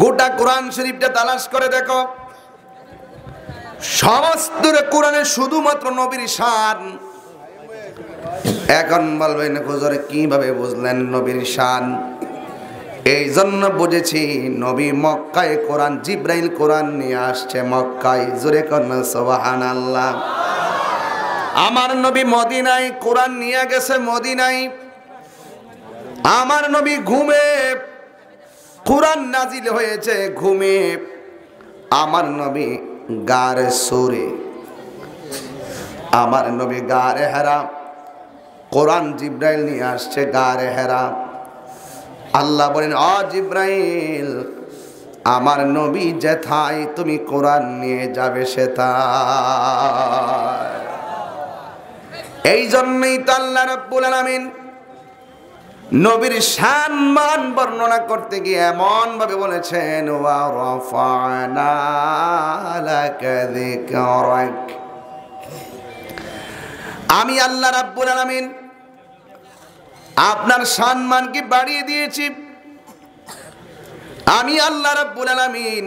গোটা কোরআন শরীফটা তালাশ করে দেখো, সমস্ত কোরআনে শুধুমাত্র নবীর শান। এখন বলবেন হুজুর কিভাবে বুঝলেন নবীর শান? এই জন্য বুঝেছি, নবী মক্কায় কোরআন, জিব্রাইল কোরআন নিয়ে আসছে মক্কায়। জোরে কন্যা সুবহানাল্লাহ। আমার নবী মদিনায় কোরআন নিয়ে গেছে মদিনায়। আমার নবী ঘুমে কোরআন নাজিল হয়েছে ঘুমে। আমার নবী গারে সুরে, আমার নবী গারে হেরা, কোরআন জিব্রাইল নিয়ে আসছে গারে হেরা। আল্লাহ বলেন, ও জিব্রাইল, আমার নবী যেথায় তুমি কোরআন নিয়ে যাবে সেথায়। এই জন্যই তো আল্লাহ রাব্বুল আলামিন নবীর শান মান বর্ণনা করতে গিয়ে এমন ভাবে বলেছেন, ওয়া রাফা'না লাকা যিকরাক। আমি আল্লাহ রাব্বুল আলামিন আপনার সম্মানকে বাড়িয়ে দিয়েছি। আমি আল্লাহ রাব্বুল আলামিন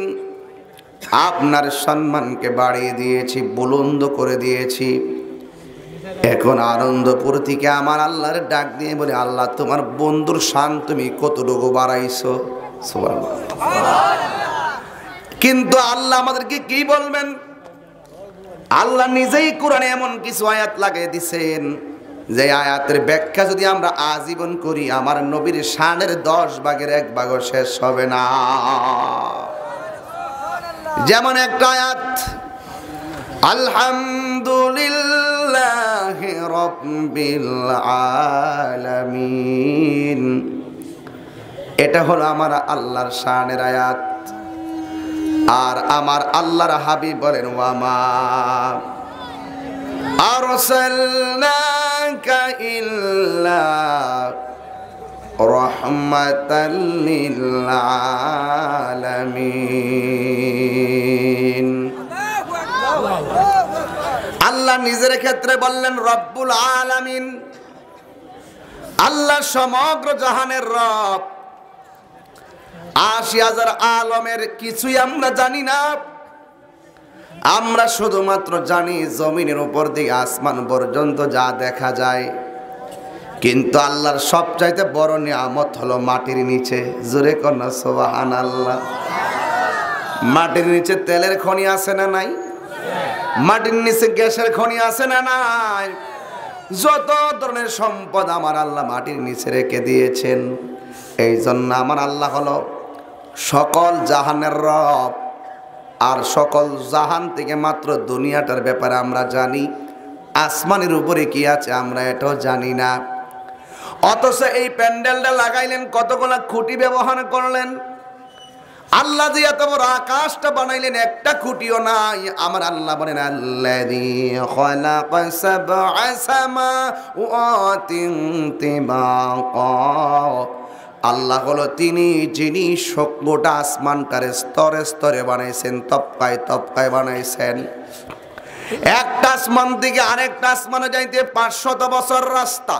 আপনার সম্মানকে বাড়িয়ে দিয়েছি, বুলন্দ করে দিয়েছি। এখন আনন্দপুর থেকে আমার আল্লাহর ডাক দিয়ে বলে, আল্লাহ তোমার বন্ধুর শান তুমি কতটুকু বাড়াইছো। কিন্তু আল্লাহ আমাদেরকে কি বলবেন? আল্লাহ নিজেই কোরআনে এমন কিছু আয়াত লাগিয়ে দিছেন, যে আয়াতের ব্যাখ্যা যদি আমরা আজীবন করি, আমার নবীর শানের 10 ভাগের 1 ভাগও শেষ হবে না। যেমন একটা আয়াত, আলহামদুলিল্লাহি রাব্বিল আলামিন, এটা হলো আমার আল্লাহর শানের আয়াত। আর আমার আল্লাহর হাবিব বলেন, ওয়ামা আরসালনাকা ইল্লা রাহমাতাল লিল আলামিন। আল্লাহ নিজের ক্ষেত্রে বললেন রব্বুল আলামিন। আল্লাহ সমগ্র জাহানের রব। ৮০,০০০ আলমের কিছুই আমরা জানি না। আমরা শুধুমাত্র জানি জমিনের উপর দিয়ে আসমান পর্যন্ত যা দেখা যায়। কিন্তু আল্লাহর সবচাইতে বড় নিয়ামত হলো মাটির নিচে। জোরে কন্যা সুবহানাল্লাহ। মাটির নিচে তেলের খনি আছে না নাই? মাটির নিচে গ্যাসের খনি আছে না নাই? যত ধরনের সম্পদ আমার আল্লাহ মাটির নিচে রেখে দিয়েছেন। এই জন্য আমার আল্লাহ হলো সকল জাহানের রব। আর সকল জাহান থেকে মাত্র দুনিয়াটার ব্যাপারে আমরা জানি, আসমানের উপরে কি আছে আমরা এটাও জানি না। অথচ এই প্যান্ডেলটা লাগাইলেন, কতগুলো খুঁটি ব্যবহার করলেন। আল্লাহ যে এত বড় আকাশটা বানাইলেন, একটা খুঁটিও নাই। আমার আল্লাহ বলেন, আল্লাযী খালাকা সাবআ সামাওয়াতিন তিবাকা। আল্লাহ হলো তিনি যিনি গোটা আসমানটারে স্তরে স্তরে বানাইছেন, তপকায় তপকায় বানাইছেন। একটা আসমান থেকে আরেকটা আসমানে যাইতে ৫০০ বছর রাস্তা।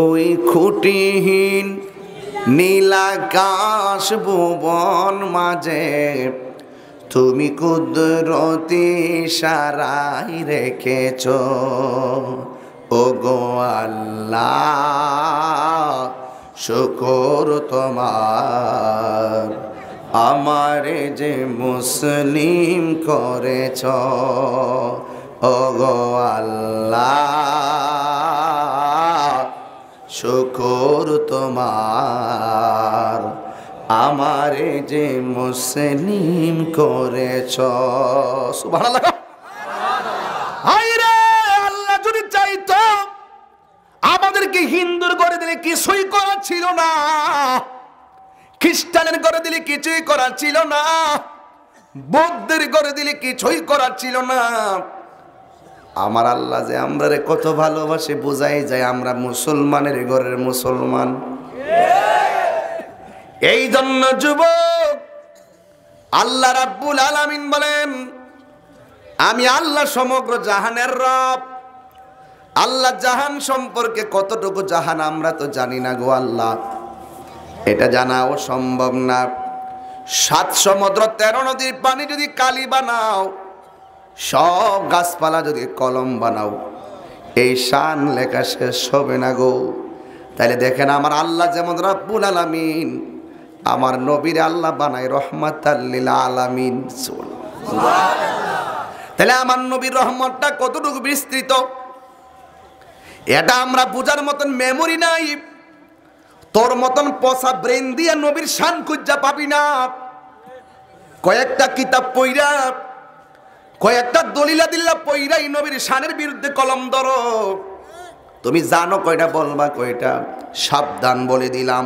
ওই খুঁটিহীন নীলাকাশ ভুবন মাঝে তুমি কুদরতি ইশারায় রেখেছ। ও গো আল্লাহ, শুকর তোমার, আমারে যে মুসলিম করেছ। ও গো আল্লাহ, শুকর তোমার, আমারে যে মুসলিম করেছ। সুবহানাল্লাহ। আল্লাহ যদি চাইতো আমাদেরকে হিন্দুর করে দিলে কিছুই করার ছিল না, খ্রিস্টানের করে দিলে কিছুই করার ছিল না, বৌদ্ধের করে দিলে কিছুই করার ছিল না। আমার আল্লাহ যে আমরা কত ভালোবাসে বোঝাই যায়। আমরা মুসলমানের ঘরের মুসলমান। এই জন্য যুবক, আল্লাহ রাব্বুল আলামিন বলেন, আমি আল্লাহ সমগ্র জাহানের রব। আল্লাহ জাহান সম্পর্কে কতটুকু জাহান আমরা তো জানি না গো আল্লাহ। এটা জানাও সম্ভব না। 7 সমুদ্র 13 নদীর পানি যদি কালি বানাও, সব গাছপালা যদি কলম বানাও, এই শান লেখা শেষ হবে না গো। তাইলে দেখেন আমার আল্লাহ যেমন রব্বুল আলামিন, আমার নবীর আল্লাহ বানায় রহমাতাল লিল আলামিন। তাহলে আমার নবীর রহমতটা কতটুকু বিস্তৃত, এটা আমরা বোঝার মতন মেমোরি নাই। তোর মতন পচা ব্রেন দিয়া নবীর শান খুঁজা পাবি না। কয়েকটা কিতাব পইরা, কয়েকটা দলিলা দিল্লা পইরাই নবীর শানের বিরুদ্ধে কলম ধরো। তুমি জানো কয়টা বলবা কয়টা? সাবধান বলে দিলাম,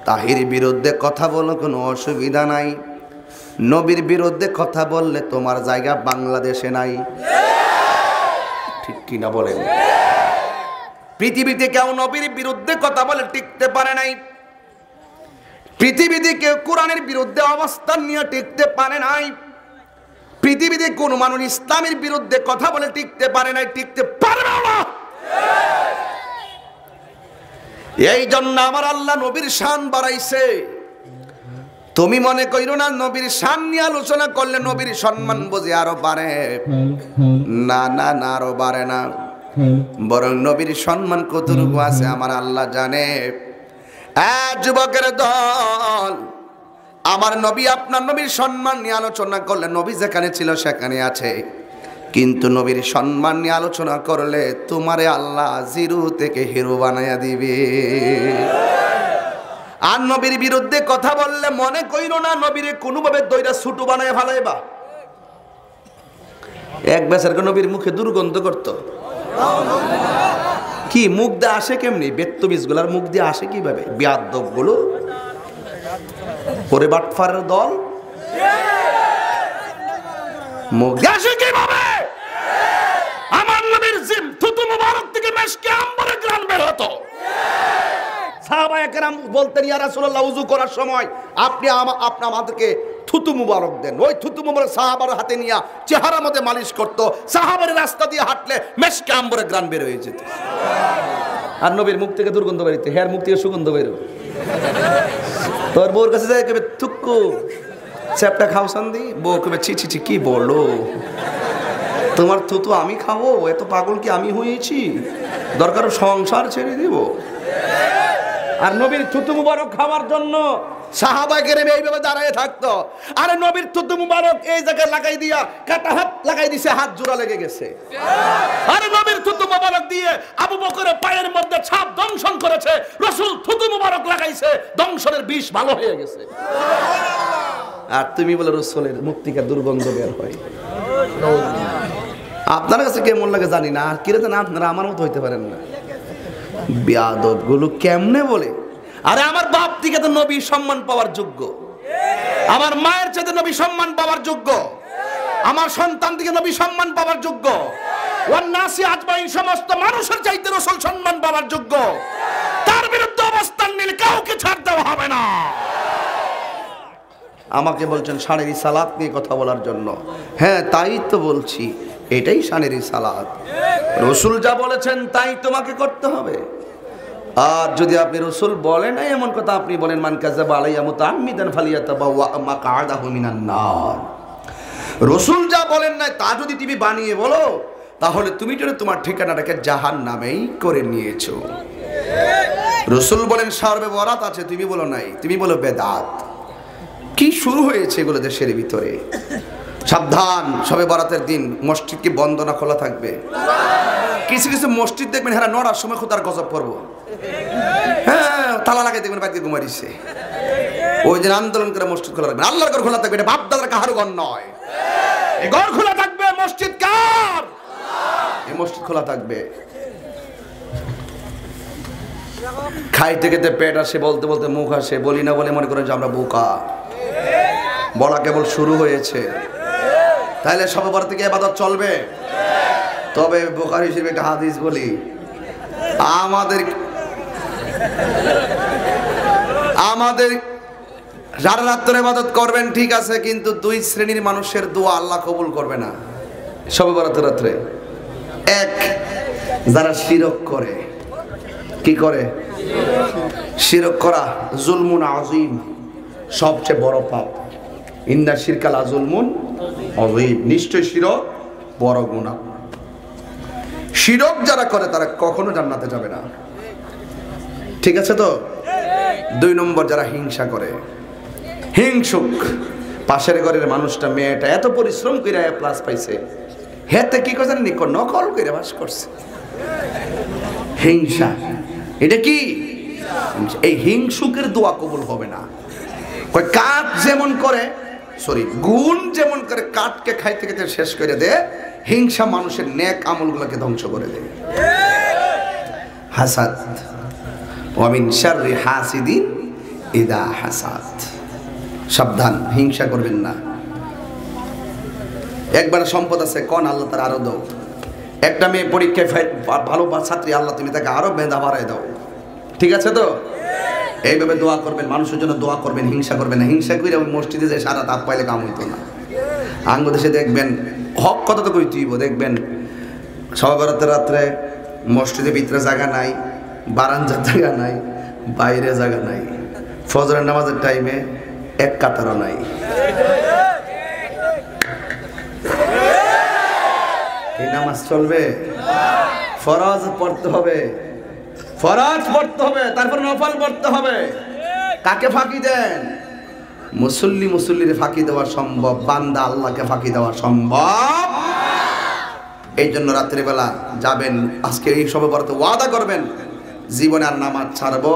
তাহির বিরুদ্ধে কথা বলো কোনো অসুবিধা নাই। নবীর বিরুদ্ধে কথা বললে তোমার জায়গা বাংলাদেশে নাই। ঠিক কিনা বলেন? পৃথিবীতে কেউ নবীর বিরুদ্ধে কথা বলে টিকতে পারে নাই। পৃথিবীতে কেউ কোরআনের বিরুদ্ধে অবস্থান নিয়ে টিকতে পারে নাই। পৃথিবীতে কোন মানুষ ইসলামের বিরুদ্ধে কথা বলে টিকতে পারে নাই, টিকতে পারবে না। এই জন্য আমার আল্লাহ নবীর শান বাড়াইছে। তুমি মনে কইরো না নবীর শান নিয়ে আলোচনা করলে নবীর সম্মান বুঝে আরো বাড়ে। না না না, আরো বাড়ে না, বরং নবীর সম্মান কতটুকু আছে আমার আল্লাহ জানে। যুবকের দল, আমার নবী আপনার নবীর সম্মান নিয়ে আলোচনা করলে নবী যেখানে ছিল সেখানে আছে, কিন্তু নবীর সম্মান নিয়ে আলোচনা করলে তোমারে আল্লাহ জিরো থেকে হিরো বানাইয়া দিবে। আর নবীর বিরুদ্ধে কথা বললে মনে কইরো না নবীর কোনোভাবে দইরা ছুটু বানায় ভালাইবা। এক বেচার নবীর মুখে দুর্গন্ধ করত, কি মুখ দিয়ে আসে কেমনি? বেত্তবিজ গুলার মুখ দিয়ে আসে কিভাবে? বিয়াদব গুলো, পরে বাটফারের দল মুখ দিয়ে আসে কিভাবে? আমার নবীর জিম থুতু মুবারক থেকে মেশকে আম্বরের গ্রান বের হতো। সাহাবায়ে কেরাম বলতেন, ইয়া রাসূলুল্লাহ, ওযু করার সময় আপনি আমাদেরকে থুতু মুবারক দেন। ওই থুতু মুবারক সাহাবার হাতে নিয়ে চেহারার মধ্যে মালিশ করতো। সাহাবার রাস্তা দিয়ে হাঁটলে মেশকে আম্বরের গ্রান বের হয়ে যেত। আর নবীর মুখ থেকে দুর্গন্ধ বেরোতো, হের মুখ থেকে সুগন্ধ বেরো। তোর বউর কাছে যায় কবে থুক্কু চ্যাপটা খাও সান্দি, বউ কবে ছি ছি ছি, কি বলো তোমার থুতু আমি খাবো? এত পাগল কি আমি হয়েছি? দরকার সংসার ছেড়ে দিব। আর নবীর থুতু মুবারক খাওয়ার জন্য সাহাবায়ে কেরাম এইভাবে দাঁড়ায় থাকতো। আরে নবীর থুতু মুবারক এই জায়গায় লাগাই দিয়া কাটা হাত লাগাই দিছে, হাত জোড়া লেগে গেছে। আরে নবীর থুতু মুবারক দিয়ে আবু বকরের পায়ের মধ্যে ছাপ দংশন করেছে, রাসূল থুতু মুবারক লাগাইছে, দংশনের বিষ ভালো হয়ে গেছে। আর তুমি বলে রাসূলের মুখ থেকে দুর্গন্ধ বের হয়। আপনার কাছে কেমন লাগে জানি না, আর কিরে জানেন আপনারা আমার মতো হইতে পারেন না। বিয়াদব গুলো কেমনে বলে, আরে আমার বাপ থেকে তো নবী সম্মান পাওয়ার যোগ্য, আমার মায়ের চাইতে নবী সম্মান পাওয়ার যোগ্য, আমার সন্তান থেকে নবী সম্মান পাওয়ার যোগ্য, ওয়ান্নাসি আজমাইন সমস্ত মানুষের চাইতে রাসূল সম্মান পাওয়ার যোগ্য। তার বিরুদ্ধে অবস্থান নিলে কাউকে ছাড় দেওয়া হবে না। আমাকে বলছেন শানের সালাত নিয়ে কথা বলার জন্য। হ্যাঁ তাই তো বলছি, এটাই শানের সালাত। রাসূল যা বলেছেন তাই তোমাকে করতে হবে। আর যদি আপনি রাসূল বলেন না এমন কথা আপনি বলেন, মান কাযাবা আলাইয়া মুতাআম্মিদান ফালিয়াতাবাওয়া মাকআদাহু মিনান নার। রাসূল যা বলেন না তা যদি তুমি বানিয়ে বলো, তাহলে তুমি যদি তোমার ঠিকানাটাকে জাহান্নামেই করে নিয়েছো। রাসূল বলেন সর্বে বরাত আছে, তুমি বলো নাই, তুমি বলো বেদাত। কি শুরু হয়েছে এগুলো দেশের ভিতরে? সাবধান, সবে বরাতের দিন মসজিদ কি বন্ধ না খোলা থাকবে? কিছু কিছু মসজিদ দেখবেন হ্যাঁ নড়ার সময় খোদার গজব করবো, হ্যাঁ তালা লাগাই দেখবেন বাড়িতে ঘুমাই দিচ্ছে। ওই দিন আন্দোলন করে মসজিদ খোলা রাখবেন। আল্লাহর ঘর খোলা থাকবে, এটা বাপ দাদার কাহার ঘর নয়। এই ঘর খোলা থাকবে, মসজিদ কার? এই মসজিদ খোলা থাকবে। খাইতে খেতে পেট আসে, বলতে বলতে মুখ আসে, বলি না বলে মনে করেন যে আমরা বোকা। বলা কেবল শুরু হয়েছে। তাহলে সবে বরাত থেকে ইবাদত চলবে। তবে বুখারী হিসেবে একটা হাদিস বলি, আমাদের যারা রাত্রে ইবাদত করবেন ঠিক আছে, কিন্তু দুই শ্রেণীর মানুষের দোয়া আল্লাহ কবুল করবে না সবে বরাতের রাত্রে। এক, যারা শিরক করে। কি করে? শিরক করা জুলমুন আযীম, সবচেয়ে বড় পাপ। ইন্না শিরকা লা জুলমুন আযীম, নিশ্চয় শিরক বড় গুনাহ। শিরক যারা করে তারা কখনো জান্নাতে যাবে না, ঠিক আছে তো? 2 নম্বর, যারা হিংসা করে, হিংসুক। পাশের ঘরের মানুষটা, মেয়েটা এত পরিশ্রম করে প্লাস পাইছে, হেতে কি করছেন নকল করে বাস করছে। হিংসা, এটা কি? এই হিংসুকের দোয়া কবুল হবে না। কাঠ যেমন করে, গুণ যেমন করে কাঠকে খাইতে খেতে শেষ করে দে, হিংসা মানুষের নেক আমলগুলোকে ধ্বংস করে দেয়। হাসাদ, ওয়া মিন শাররি হাসিদিন ইযা হাসাদ। সাবধান, হিংসা করবেন না। একবার সম্পদ আছে, কোন আল্লাহ তার আরো দাও। একটা মেয়ে পরীক্ষায় ভালো ছাত্রী, আল্লাহ তুমি তাকে আরো মেধা বাড়ায় দাও, ঠিক আছে তো? এইভাবে দোয়া করবেন, মানুষের জন্য দোয়া করবেন, হিংসা করবেন না। হিংসা করে মসজিদে যে সারা তাপ পাইলে কাম হইতো না। আঙ্গ দেশে দেখবেন, হক কথা তো কই তুইব, দেখবেন সবে বরাতের রাত্রে মসজিদের ভিতরে জায়গা নাই, বারান্দার জায়গা নাই, বাইরে জায়গা নাই, ফজরের নামাজের টাইমে এক কাতারও নাই। এই নামাজ চলবে? ফরজ পড়তে হবে, ফরজ পড়তে হবে, তারপর নফল পড়তে হবে। কাকে ফাঁকি দেন? মুসল্লিরে ফাঁকি দেওয়া সম্ভব, বান্দা আল্লাহকে ফাঁকি দেওয়া সম্ভব। এই জন্য রাত্রিবেলা যাবেন, আজকে এই সবে বরাতে ওয়াদা করবেন, জীবনে আর নামাজ ছাড়বো,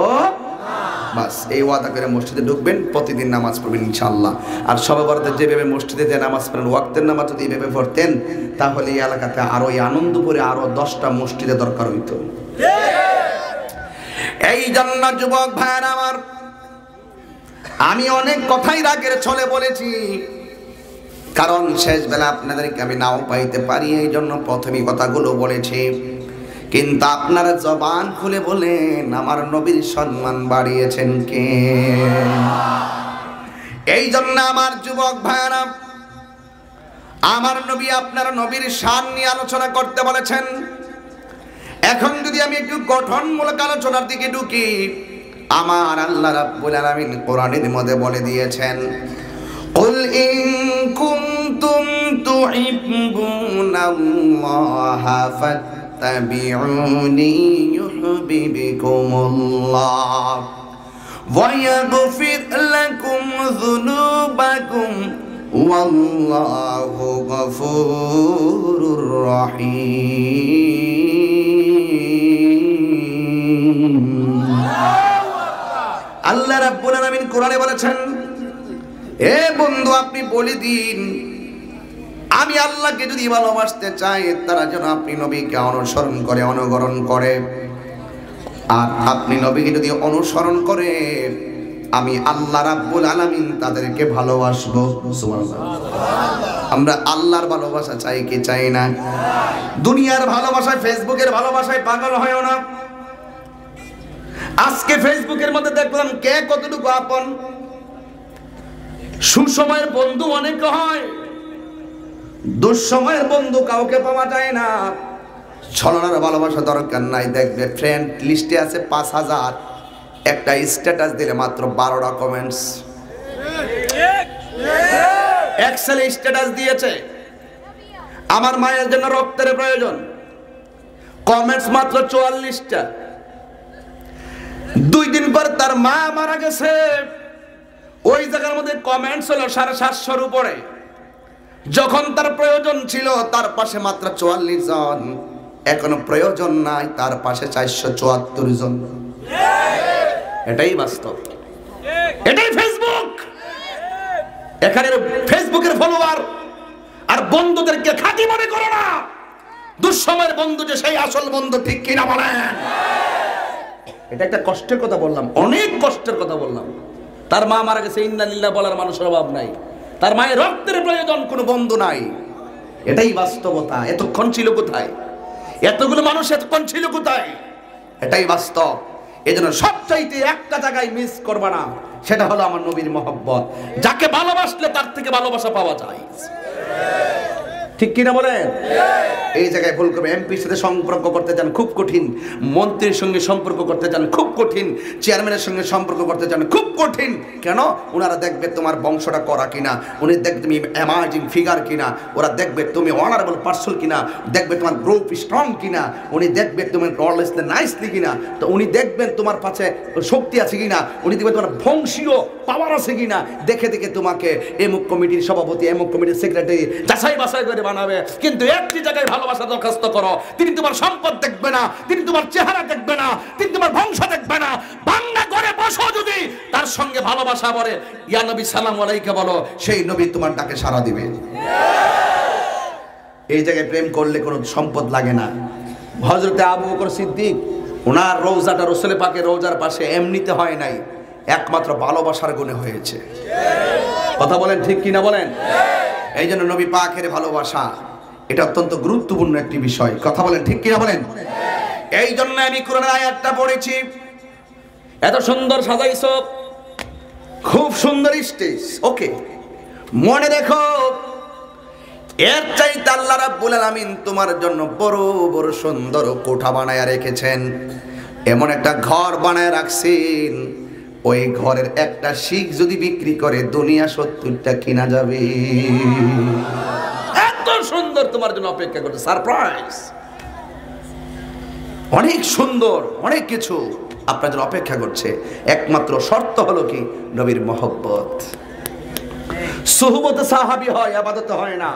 বাস এই ওয়াদা করে মসজিদে ঢুকবেন, প্রতিদিন নামাজ পড়বেন ইনশাআল্লাহ। আর সবে বরাতে যেভাবে মসজিদে যে নামাজ পড়েন, ওয়াক্তের নামাজ যদি এইভাবে পড়তেন, তাহলে এই এলাকাতে আরো এই আনন্দপুরে আরো 10টা মসজিদে দরকার হইতো। এই জন্য যুবক ভাইরা আমার, আমি অনেক কথাই রাগের ছলে বলেছি, কারণ শেষ বেলা আপনাদেরকে আমি নাও পাইতে পারি, এই জন্য প্রথমেই কথাগুলো বলেছি। কিন্তু আপনারা জবান খুলে বলেন, আমার নবীর সম্মান বাড়িয়েছেন কে? এই জন্য আমার যুবক ভাইরা, আমার নবী আপনার নবীর শান নিয়ে আলোচনা করতে বলেছেন। এখন যদি আমি একটু গঠনমূলক আলোচনার দিকে ঢুকি, আমার আল্লাহ রাব্বুল আলামিন কোরআনের মধ্যে বলে দিয়েছেন, কুল ইন কুনতুম তুহিব্বুনাল্লাহা ফাত্তাবিউনি ইউহিব্বুকুমুল্লাহ ওয়া ইয়াগফির লাকুম যুনুবাকুম ওয়াল্লাহু গফুরুর রহিম। আল্লাহ রাব্বুল আলামিন কোরআনে বলেছেন, এ বন্ধু আপনি বলে দিন, আমি আল্লাহকে যদি ভালোবাসতে চাই, তারা যেন আপনি নবীকে অনুসরণ করে, অনুকরণ করে। আর আপনি নবীকে যদি অনুসরণ করে, আমি আল্লাহ রাব্বুল আলামিন তাদেরকে ভালোবাসবো। সুবহানাল্লাহ। আমরা আল্লাহর ভালোবাসা চাই কি চাই না? দুনিয়ার ভালোবাসায়, ফেসবুকের ভালোবাসায় পাগল হয় না। আজকে ফেসবুকের মধ্যে দেখলাম কে কতটুকু আপন। সুসময়ের বন্ধু অনেক হয়, দুঃসময়ের বন্ধু কাউকে পাওয়া যায় না। ছলনার ভালোবাসা দরকার নাই। দেখবে ফ্রেন্ড লিস্টে আছে 5000, একটা স্ট্যাটাস দিলে মাত্র 12টা কমেন্টস। এক্সেল স্ট্যাটাস দিয়েছে, আমার মায়ের জন্য রক্তের প্রয়োজন, কমেন্টস মাত্র 44টা। 2 দিন পর তার মা মারা গেছে, ওই জায়গার মধ্যে কমেন্টস হলো 750-এর উপরে। যখন তার প্রয়োজন ছিল তার পাশে মাত্র 44 জন, এখনো প্রয়োজন নাই তার পাশে 474 জন। এটাই বাস্তব, এটাই ফেসবুক। এখানে ফেসবুকের ফলোয়ার আর বন্ধুদেরকে খাঁটি মনে করো না। দুঃসময়ের বন্ধু যে সেই আসল বন্ধু, ঠিক কিনা বলেন? এটা একটা কষ্টের কথা বললাম, অনেক কষ্টের কথা বললাম। তার মা মারা গেছে, ইন্না লিল্লাহ বলার মানুষের অভাব নাই। তার মায়ের রক্তের প্রয়োজন, কোনো বন্ধু নাই। এটাই বাস্তবতা। এতক্ষণ ছিল কোথায়? এতগুলো মানুষ এতক্ষণ ছিল কোথায়? এটাই বাস্তব। এজন্য সবচাইতে একটা জায়গায় মিস করবা না, সেটা হলো আমার নবীর মহব্বত। যাকে ভালোবাসলে তার থেকে ভালোবাসা পাওয়া যায়। ঠিক কিনা বলেন? এই জায়গায় ভুল করবে। এমপির সাথে সম্পর্ক করতে চান, খুব কঠিন। মন্ত্রীর সঙ্গে সম্পর্ক করতে চান, খুব কঠিন। চেয়ারম্যানের সঙ্গে সম্পর্ক করতে চান, খুব কঠিন। কেন? ওনারা দেখবে তোমার বংশটা করা কিনা, উনি দেখবে তুমি অ্যামাজিং ফিগার কিনা, ওরা দেখবে তুমি অনারেবল পার্সন কিনা, দেখবে তোমার গ্রুপ স্ট্রং কিনা, উনি দেখবে তুমি অলওয়েজলি নাইসলি কিনা, তো উনি দেখবেন তোমার পাশে শক্তি আছে কিনা, উনি দেখবেন তোমার বংশীয় পাওয়ার আছে কিনা। দেখে দেখে তোমাকে এমুক কমিটির সভাপতি, এমুক কমিটির সেক্রেটারি যাচাই বাছাই করে বানাবে। কিন্তু একটি জায়গায় ভালোবাসা দরখাস্ত করো, তিনি তোমার সম্পদ দেখবে না, তিনি তোমার চেহারা দেখবে না, তিনি তোমার বংশ দেখবে না। বাংলা করে বসো, যদি তার সঙ্গে ভালোবাসা বলে ইয়া নবী সালাম আলাইকা বলো, সেই নবী তোমার ডাকে সাড়া দিবে। এই জায়গায় প্রেম করলে কোনো সম্পদ লাগে না। হযরতে আবু বকর সিদ্দিক, ওনার রওজাটা রাসূল পাকের রওজার পাশে এমনিতে হয় নাই, একমাত্র ভালোবাসার গুণে হয়েছে। কথা বলেন ঠিক কিনা বলেন? এই জন্য নবী পাকের ভালোবাসা এটা অত্যন্ত গুরুত্বপূর্ণ একটি বিষয়। কথা বলেন ঠিক কিনা বলেন? এই জন্য আমি কোরআনের আয়াতটা পড়েছি। এত সুন্দর সাজাইছো, খুব সুন্দর স্টেজ, ওকে, মনে রেখো এর চাইতে আল্লাহ রাব্বুল আলামিন তোমার জন্য বড় বড় সুন্দর কোঠা বানায়া রেখেছেন। এমন একটা ঘর বানায় রাখছেন, ওই ঘরের একটা শিখ যদি বিক্রি করে দুনিয়া 70টা কিনা যাবে। এত সুন্দর তোমার জন্য অপেক্ষা করছে, সারপ্রাইজ। অনেক সুন্দর, অনেক কিছু আপনার জন্য অপেক্ষা করছে। একমাত্র শর্ত হলো কি? নবীর মহব্বত। সুহবতে সাহাবী হয়, ইবাদত হয় না।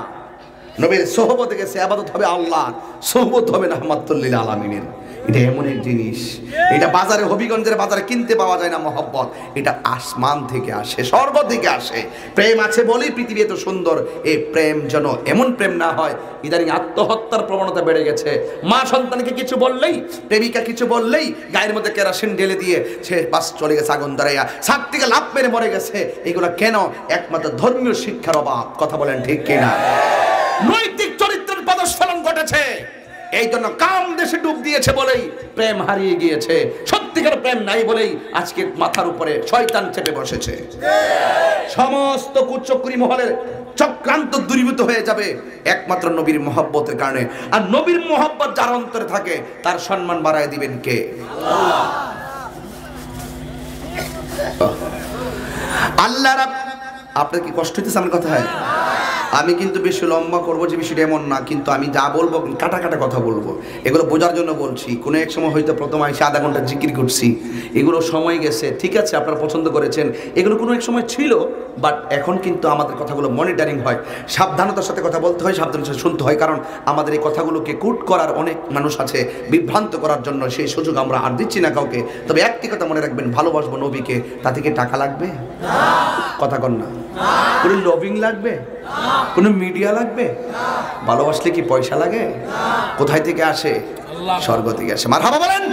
নবীর সোহবতে গেছে, ইবাদত হবে আল্লাহ, সোহবত হবে রাহমাতুল লিল আলামিনের। এটা এমন এক জিনিস, এটা বাজারে, হবিগঞ্জের বাজারে কিনতে পাওয়া যায় না। মহব্বত এটা আসমান থেকে আসে, স্বর্গ থেকে আসে। প্রেম আছে বলেই পৃথিবী এত সুন্দর। এই প্রেম যেন এমন প্রেম না হয়। ইদানিং আত্মহত্যার প্রবণতা বেড়ে গেছে। মা সন্তানকে কিছু বললেই, প্রেমিকা কিছু বললেই গায়ের মধ্যে কেরোসিন ঢেলে দিয়ে সে বাস চলে গেছে আগুন ধরাইয়া, ছাদ থেকে লাফ মেরে মরে গেছে। এগুলো কেন? একমাত্র ধর্মীয় শিক্ষার অভাব। কথা বলেন ঠিক কিনা? নৈতিক চরিত্রের পদস্খলন ঘটেছে। এই জন্য কাম দেশে ডুব দিয়েছে বলেই প্রেম হারিয়ে গিয়েছে। সত্যিকার প্রেম নাই বলেই আজকে মাথার উপরে শয়তান চেপে বসেছে। সমস্ত কুচক্রী মহলের চক্রান্ত দূরীভূত হয়ে যাবে একমাত্র নবীর মহব্বতের কারণে। আর নবীর মহব্বত যার অন্তরে থাকে তার সম্মান বাড়ায় দিবেন কে? আল্লাহ। আপনার কি কষ্ট হইতেছে আমার কথা? আমি কিন্তু বেশি লম্বা করবো যে বিষয়টা এমন না, কিন্তু আমি যা বলবো কাটা কাটা কথা বলবো। এগুলো বোঝার জন্য বলছি। কোনো এক সময় হয়তো প্রথম এসে আধা ঘন্টা জিকির করছি, এগুলো সময় গেছে, ঠিক আছে, আপনারা পছন্দ করেছেন। এগুলো কোনো এক সময় ছিল, বাট এখন কিন্তু আমাদের কথাগুলো মনিটরিং হয়, সাবধানতার সাথে কথা বলতে হয়, সাবধানতার সাথে শুনতে হয়। কারণ আমাদের এই কথাগুলোকে কুট করার অনেক মানুষ আছে, বিভ্রান্ত করার জন্য। সেই সুযোগ আমরা আর দিচ্ছি না কাউকে। তবে একটি কথা মনে রাখবেন, ভালোবাসবো নবীকে, তা থেকে টাকা লাগবে? কথা কন না। কোনো লবিং লাগবে? কোনো মিডিয়া লাগবে? ভালোবাসলে কি পয়সা লাগে? কোথায় থেকে আসে? স্বর্গ থেকে আসে। মারহাবা বলেন।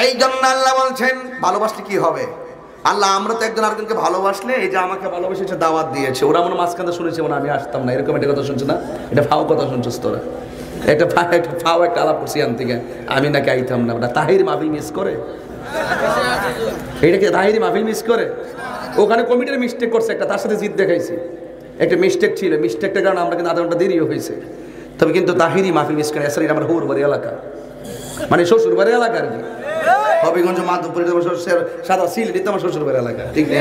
এই জন্য আল্লাহ বলছেন ভালোবাসলে কি হবে? আল্লাহ, আমরা তো একজন আরেকজনকে ভালোবাসলে, এই যে আমাকে ভালোবেসেছে, দাওয়াত দিয়েছে, ওরা মনে মাঝখানে শুনেছে মনে আমি আসতাম না, এরকম একটা কথা শুনছে না? এটা ফাও কথা শুনছিস তোরা? একটা ফাও একটা আলাপ করছি আন থেকে, আমি নাকি আইতাম না। ওটা তাহির মাহফিল মিস করে, এইটাকে তাহির মাহফিল মিস করে। ওখানে কমিটির মিস্টেক করছে একটা, তার সাথে জিদ দেখাইছি, একটা মিস্টেক ছিল, মিস্টেকটার কারণে আমরা কিন্তু আধা ঘন্টা দেরিও হয়েছে। তবে কিন্তু তাহিরি মাহফিল মিস করে। আসলে এটা আমার হৌরবাড়ি এলাকা, মানে শ্বশুরবাড়ি এলাকা আর কি। হবিগঞ্জ মাধবপুরে সাদা সিলেট তো আমার শ্বশুরবাড়ি এলাকা, ঠিক নেই?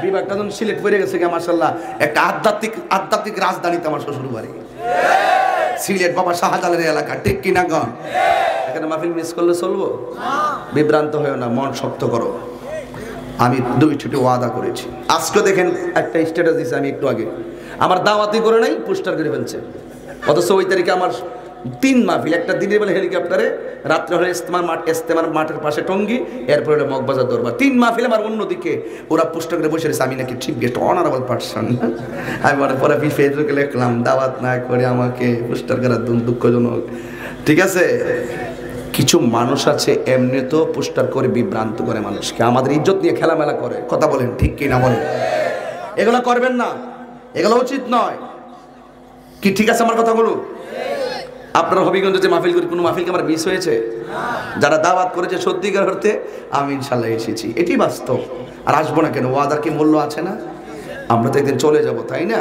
বিভাগটা যখন সিলেট পড়ে গেছে, মাশাআল্লাহ, একটা আধ্যাত্মিক রাজধানীতে আমার শ্বশুরবাড়ি সিলেট, বাবা শাহজালালের এলাকা, ঠিক কিনা গণ? এখানে মাহফিল মিস করলে চলবো? বিভ্রান্ত হয়েও না, মন শক্ত করো। আমি 2 ছুটি ওয়াদা করেছি। আজকে দেখেন একটা স্ট্যাটাস দিয়েছে আমি একটু আগে, আমার দাওয়াতি করে নাই, পোস্টার করে ফেলছে। অথচ ওই তারিখে আমার 3 মাহফিল, একটা দিনের বেলা হেলিকপ্টারে, রাত্রে হলে ইস্তেমার মাঠের পাশে টঙ্গী, এরপর হলো মগবাজার দরবার। 3 মাহফিল আমার অন্যদিকে, ওরা পোস্টার করে বসে রয়েছে আমি নাকি চিফ গেস্ট, অনারেবল পার্সন। আমি পরে ফেসবুকে লিখলাম, দাওয়াত না করে আমাকে পোস্টার করার দুঃখজনক। ঠিক আছে, কিছু মানুষ আছে এমনি তো পোস্টার করে বিভ্রান্ত করে মানুষকে, আমাদের ইজ্জত নিয়ে খেলামেলা করে। কথা বলেন ঠিক কিনা বলেন? এগুলো করবেন না, এগুলো উচিত নয়। কি ঠিক আছে আমার কথাগুলো? আপনারা হবিগঞ্জে যে মাহফিল করি, কোনো মাহফিলকে আমার মিস হয়েছে? যারা দাওয়াত করেছে সত্যিকার অর্থে, আমি ইনশাল্লাহ এসেছি, এটি বাস্তব। আর আসবো না কেন? ওয়াদার কি মূল্য আছে না? আমরা তো একদিন চলে যাব, তাই না?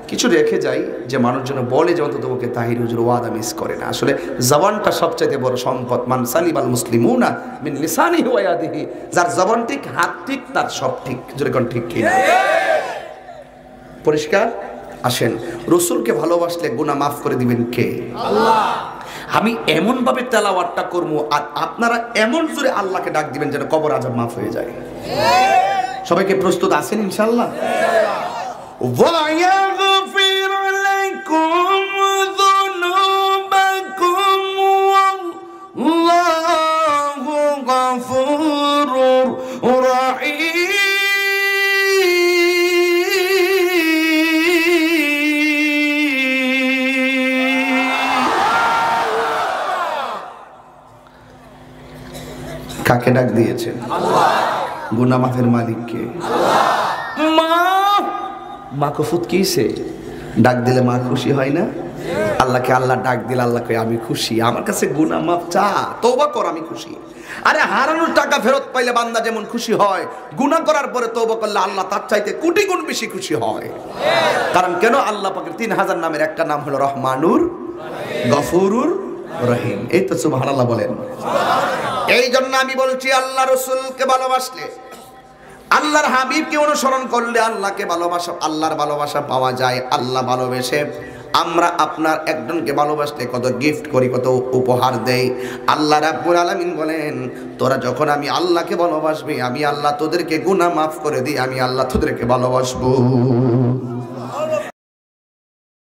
কিছু রেখে যাই যে মানুষ যেন বলে যে অন্তত ওকে তাহির হুজুর ওয়াদা মিস করে না। আসলে জবানটা সবচাইতে বড় সম্পদ। মান সালিমাল মুসলিমুনা মিন লিসানিহি ওয়া ইয়াদিহি, যার জবান ঠিক হাত ঠিক তার সব ঠিক। যেরকম ঠিক কি না? পরিষ্কার? আসেন, রাসূলকে ভালোবাসলে গুনাহ মাফ করে দিবেন কে? আল্লাহ। আমি এমন ভাবে তেলাওয়াতটা করব আর আপনারা এমন জোরে আল্লাহকে ডাক দিবেন যেন কবর আযাব মাফ হয়ে যায়। সবাইকে প্রস্তুত আছেন ইনশাআল্লাহ? وَيَغْفِرْ لَكُمْ ذُنُوبَكُمْ وَاللَّهُ غَفُورٌ رَحِيمٌ। কাকে ডাক দিয়েছেন? আল্লাহ। গুনাহ মাফের মালিক কে? আল্লাহ। মা কফুত কিসে ডাক দিলে মা খুশি হয় না? আল্লাহকে আল্লাহ ডাক দিলে আল্লাহ কয় আমি খুশি, আমার কাছে গুনাহ মাফ চা, তওবা কর, আমি খুশি। আরে হারানোর টাকা ফেরত পাইলে বান্দা যেমন খুশি হয়, গুনাহ করার পরে তওবা করলে আল্লাহ তার চাইতে কোটি গুণ বেশি খুশি হয়। কারণ কেন? আল্লাহ পাকের 3000 নামের একটা নাম হলো রহমানুর গফুরুর রহিম। এই তো সুবহানাল্লাহ বলেন। এই জন্য আমি বলছি আল্লাহ রাসূলকে ভালোবাসলে, আল্লাহর হাবিবকে অনুসরণ করলে আল্লাহকে ভালোবাসা, আল্লাহর ভালোবাসা পাওয়া যায়। আল্লাহ ভালোবেসে আমরা আপনার একজনকে ভালোবাসলে কত গিফট করি, কত উপহার দেই। আল্লাহ রাব্বুল আলামিন বলেন, তোরা যখন আমি আল্লাহকে ভালোবাসবি, আমি আল্লাহ তোদেরকে গুনাহ মাফ করে দিই, আমি আল্লাহ তোদেরকে ভালোবাসবো।